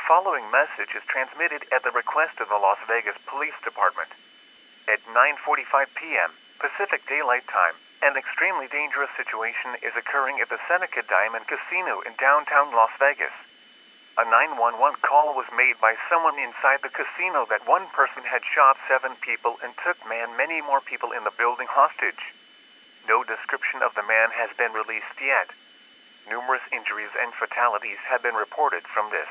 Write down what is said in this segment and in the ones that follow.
following message is transmitted at the request of the Las Vegas Police Department. At 9:45 p.m. Pacific Daylight Time, an extremely dangerous situation is occurring at the Seneca Diamond Casino in downtown Las Vegas. A 911 call was made by someone inside the casino that one person had shot 7 people and took many more people in the building hostage. No description of the man has been released yet. Numerous injuries and fatalities have been reported from this.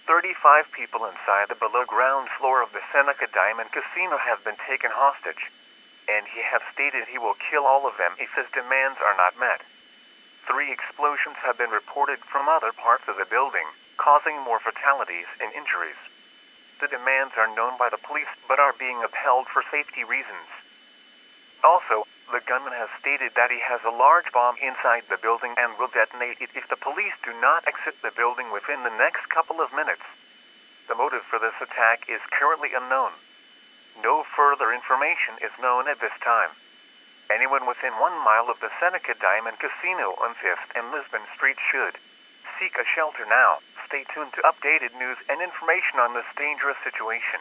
35 people inside the below-ground floor of the Seneca Diamond Casino have been taken hostage, and he has stated he will kill all of them if his demands are not met. 3 explosions have been reported from other parts of the building, causing more fatalities and injuries. The demands are known by the police but are being upheld for safety reasons. Also, the gunman has stated that he has a large bomb inside the building and will detonate it if the police do not exit the building within the next couple of minutes. The motive for this attack is currently unknown. No further information is known at this time. Anyone within 1 mile of the Seneca Diamond Casino on 5th and Lisbon Street should seek a shelter now. Stay tuned to updated news and information on this dangerous situation.